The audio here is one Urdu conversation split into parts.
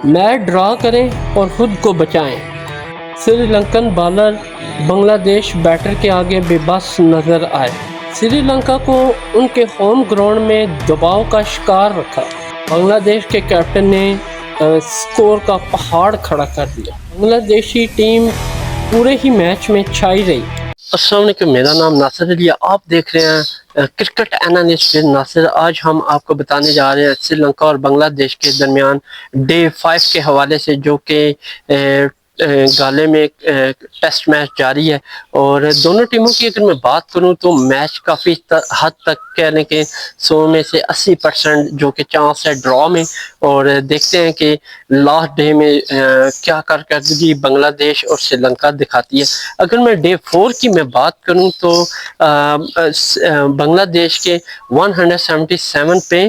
میچ ڈرا کریں اور خود کو بچائیں۔ سری لنکن بالر بنگلہ دیش بیٹر کے آگے بے بس نظر آئے۔ سری لنکا کو ان کے ہوم گراؤنڈ میں دباؤ کا شکار رکھا۔ بنگلہ دیش کے کیپٹن نے سکور کا پہاڑ کھڑا کر دیا۔ بنگلہ دیشی ٹیم پورے ہی میچ میں چھائی رہی۔ السلام علیکم، میرا نام ناصر علی ہے، آپ دیکھ رہے ہیں کرکٹ اینالسٹ ناصر۔ آج ہم آپ کو بتانے جا رہے ہیں سری لنکا اور بنگلہ دیش کے درمیان ڈے 5 کے حوالے سے، جو کہ گالے میں ٹیسٹ میچ جاری ہے۔ اور دونوں ٹیموں کی اگر میں بات کروں تو میچ کافی حد تک کہہ لیں کہ 100 میں سے 80% جو کہ چانس ہے ڈرا میں، اور دیکھتے ہیں کہ لاسٹ ڈے میں کیا کارکردگی بنگلہ دیش اور سری لنکا دکھاتی ہے۔ اگر میں ڈے 4 کی میں بات کروں تو بنگلہ دیش کے 177 پہ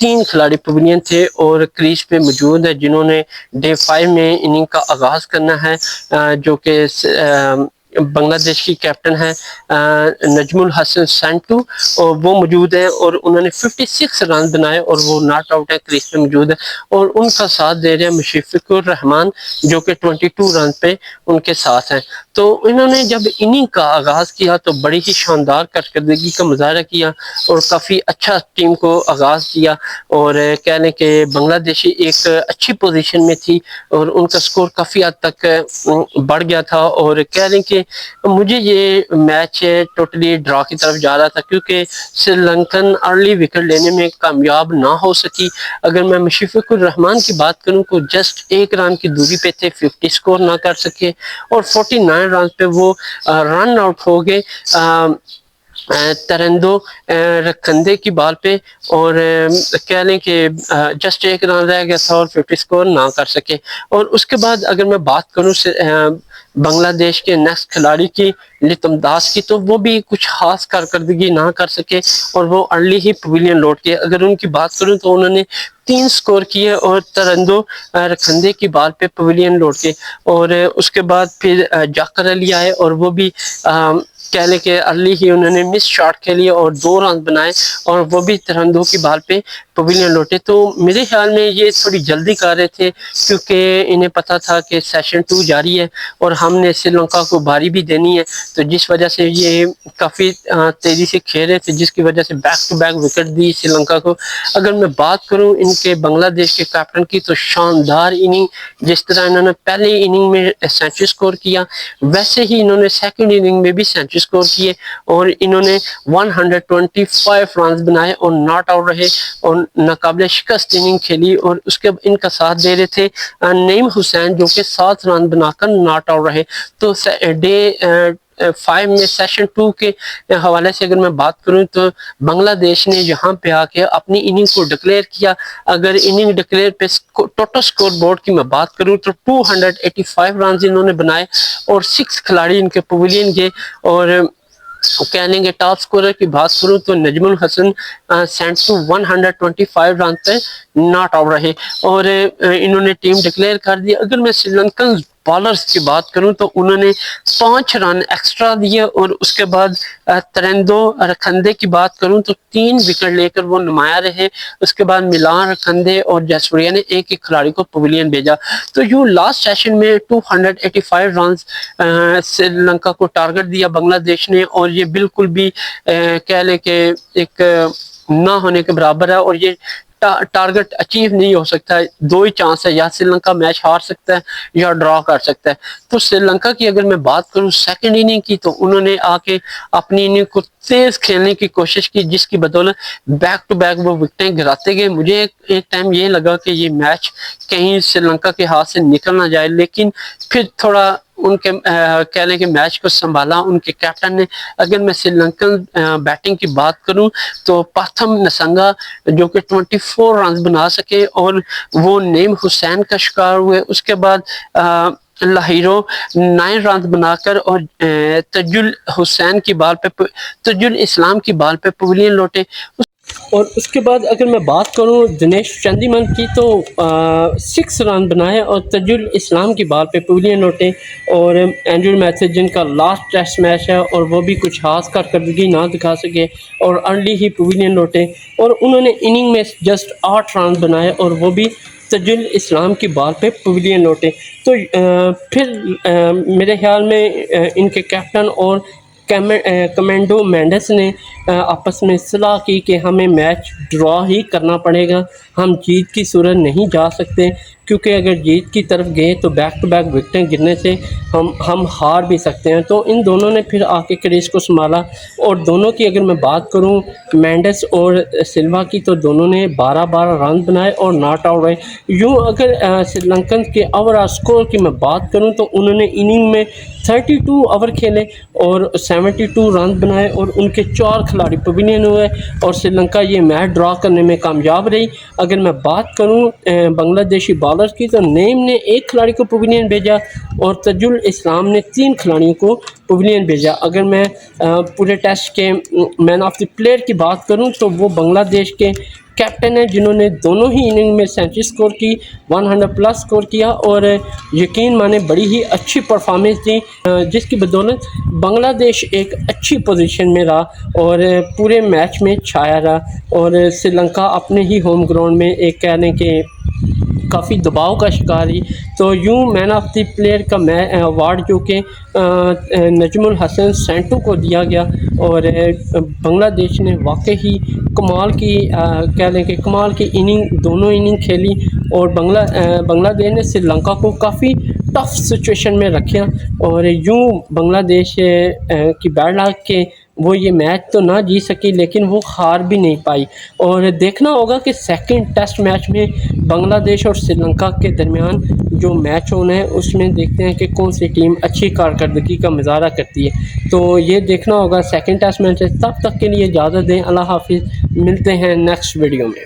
3 کھلاڑی پویلین تھے اور کریز پہ موجود ہے، جنہوں نے ڈے 5 میں اننگ کا آغاز کرنا ہے، جو کہ بنگلہ دیش کی کیپٹن ہے نجم الحسن سینٹو، اور وہ موجود ہیں اور انہوں نے 56 رن بنائے اور وہ ناٹ آؤٹ ہے، کریز پہ موجود ہے، اور ان کا ساتھ دے رہے ہیں مشفق الرحمان جو کہ 22 رن پہ ان کے ساتھ ہیں۔ تو انہوں نے جب اننگ کا آغاز کیا تو بڑی ہی شاندار کارکردگی کا مظاہرہ کیا اور کافی اچھا ٹیم کو آغاز کیا، اور کہہ لیں کہ بنگلہ دیشی ایک اچھی پوزیشن میں تھی اور ان کا سکور کافی حد تک بڑھ گیا تھا، اور کہہ لیں کہ مجھے یہ میچ ٹوٹلی ڈرا کی طرف جا رہا تھا، کیونکہ سری لنکن ارلی وکٹ لینے میں کامیاب نہ ہو سکی۔ اگر میں مشفق الرحمان کی بات کروں تو جسٹ 1 رن کی دوری پہ تھے، 50 سکور نہ کر سکے، اور 49 رن پہ وہ رن آؤٹ ہو گئے ترندو رکھندے کی بال پہ، اور کہہ لیں کہ جسٹ 1 رن رہ گیا تھا اور 50 سکور نہ کر سکے۔ اور اس کے بعد اگر میں بات کروں بنگلہ دیش کے نیکسٹ کھلاڑی کی لتم داس کی، تو وہ بھی کچھ خاص کارکردگی نہ کر سکے اور وہ ارلی ہی پویلین لوٹ گئے۔ اگر ان کی بات کروں تو انہوں نے 3 سکور کیے اور ترندو رکھندے کی بال پہ پویلین لوٹ گئے، اور اس کے بعد پھر جاکر علی آئے اور وہ بھی کہہ لیں کہ ارلی ہی انہوں نے مس شاٹ کھیلی اور 2 رن بنائے، اور وہ بھی ترندو کی بال پہ پویلین لوٹے۔ تو میرے خیال میں یہ تھوڑی جلدی کر رہے تھے، کیونکہ انہیں پتا تھا کہ سیشن 2 جاری ہے اور ہم نے سری لنکا کو باری بھی دینی ہے، تو جس وجہ سے یہ کافی تیزی سے کھیل رہے تھے، جس کی وجہ سے بیک ٹو بیک وکٹ دی سری لنکا کو۔ اگر میں بات کروں ان کے بنگلہ دیش کے کیپٹن کی تو شاندار اننگ، جس طرح انہوں نے پہلی اننگ میں سینچری سکور کیا، ویسے ہی انہوں نے سیکنڈ اننگ میں بھی سینچری سکور کیے، اور انہوں نے 125 رنز بنائے اور ناٹ آؤٹ رہے اور ناقابل شکست اننگ کھیلی، اور اس کے ان کا ساتھ دے رہے تھے نعیم حسین جو کہ 7 رن بنا کر ناٹ آؤٹ رہے۔ تو ڈے 5 میں سیشن 2 کے حوالے سے اگر میں بات کروں تو بنگلہ دیش نے یہاں پہ آ کے اپنی اننگ کو ڈکلیئر کیا۔ اگر اننگ ڈکلیئر پہ ٹوٹل سکور بورڈ کی میں بات کروں تو 285 رنز انہوں نے بنائے اور 6 کھلاڑی ان کے پویلین گئے، اور کہہ لیں گے ٹاپ سکورر کی بات کروں تو نجم الحسن سینٹو 125 رن پہ ناٹ آؤٹ رہے، اور انہوں نے ٹیم ڈکلیئر کر دی۔ اگر میں سری لنکن بالرز کی بات کروں تو انہوں نے 5 رن ایکسٹرا دیے، اور اس کے بعد ترندو رکھندے کی بات کروں تو 3 وکٹ لے کر وہ نمایاں رہے۔ اس کے بعد ملان رکھندے اور جیسوریا نے ایک ایک کھلاڑی کو پویلین بھیجا۔ تو یوں لاسٹ سیشن میں 285 رنز سری لنکا کو ٹارگٹ دیا بنگلہ دیش نے، اور یہ بالکل بھی کہہ لیں کہ ایک نہ ہونے کے برابر ہے، اور یہ ٹارگٹ اچیو نہیں ہو سکتا ہے۔ 2 ہی چانس ہے، یا سری لنکا میچ ہار سکتا ہے یا ڈرا کر سکتا ہے۔ تو سری لنکا کی اگر میں بات کروں سیکنڈ اننگ کی، تو انہوں نے آ کے اپنی اننگ کو تیز کھیلنے کی کوشش کی، جس کی بدولت بیک ٹو بیک وہ وکٹیں گراتے گئے۔ مجھے ایک ٹائم یہ لگا کہ یہ میچ کہیں سری لنکا کے ہاتھ سے نکل نہ جائے، لیکن پھر تھوڑا ان کے کہہ لیں کہ میچ کو سنبھالا ان کے کیپٹن نے۔ اگر میں سری لنکن بیٹنگ کی بات کروں تو پرتھم نسنگا جو کہ 24 رنز بنا سکے اور وہ نعیم حسین کا شکار ہوئے، اس کے بعد لاہیرو 9 رنز بنا کر اور تج الاسلام کی بال پہ پویلین لوٹے، اور اس کے بعد اگر میں بات کروں دنیش چندیمل کی تو 6 رن بنائے اور تاج الاسلام کی بال پہ پویلین لوٹے اور اینڈریو میتھڈ جن کا لاسٹ ٹیسٹ میچ ہے اور وہ بھی کچھ خاص کارکردگی نہ دکھا سکے اور ارلی ہی پویلین لوٹے اور انہوں نے اننگ میں جسٹ 8 رن بنائے اور وہ بھی تاج الاسلام کی بال پہ پویلین لوٹے. تو پھر میرے خیال میں ان کے کیپٹن اور کمینڈو مینڈس نے آپس میں صلاح کی کہ ہمیں میچ ڈرا ہی کرنا پڑے گا, ہم جیت کی صورت نہیں جا سکتے کیونکہ اگر جیت کی طرف گئے تو بیک ٹو بیک وکٹیں گرنے سے ہم ہار بھی سکتے ہیں. تو ان دونوں نے پھر آ کے کریز کو سنبھالا اور دونوں کی اگر میں بات کروں مینڈس اور سلوا کی تو دونوں نے 12 رن بنائے اور ناٹ آؤٹ ہوئے. یوں اگر سری لنکن کے اوور آل اسکور کی میں بات کروں تو انہوں نے اننگ میں 32 اوور کھیلے اور 72 رن بنائے اور ان کے 4 کھلاڑی پویلین ہوئے اور سری لنکا یہ میچ ڈرا کرنے میں کامیاب رہی. اگر میں بات کروں بنگلہ دیشی بالرز کی تو نیم نے 1 کھلاڑی کو پویلین بھیجا اور تاج الاسلام نے 3 کھلاڑیوں کو پویلین بھیجا. اگر میں پورے ٹیسٹ کے مین آف دی پلیئر کی بات کروں تو وہ بنگلہ دیش کے کیپٹن ہیں جنہوں نے دونوں ہی اننگ میں سینچری سکور کی, 100+ سکور کیا اور یقین مانے بڑی ہی اچھی پرفارمنس دی جس کی بدولت بنگلہ دیش ایک اچھی پوزیشن میں رہا اور پورے میچ میں چھایا رہا اور سری لنکا اپنے ہی ہوم گراؤنڈ میں ایک کہہ لیں کہ کافی دباؤ کا شکار ہی. تو یوں مین آف دی پلیئر کا ایوارڈ جو کہ نجم الحسن سینٹو کو دیا گیا اور بنگلہ دیش نے واقعی ہی کمال کی کہہ لیں کہ کمال کی دونوں اننگ کھیلی اور بنگلہ دیش نے سری لنکا کو کافی ٹف سچویشن میں رکھا اور یوں بنگلہ دیش کی بیڈ لک کے وہ یہ میچ تو نہ جیت سکی لیکن وہ ہار بھی نہیں پائی. اور دیکھنا ہوگا کہ سیکنڈ ٹیسٹ میچ میں بنگلہ دیش اور سری لنکا کے درمیان جو میچ ہونا ہے اس میں دیکھتے ہیں کہ کون سی ٹیم اچھی کارکردگی کا مظاہرہ کرتی ہے. تو یہ دیکھنا ہوگا سیکنڈ ٹیسٹ میچ ہے. تب تک کے لیے اجازت دیں, اللہ حافظ, ملتے ہیں نیکسٹ ویڈیو میں.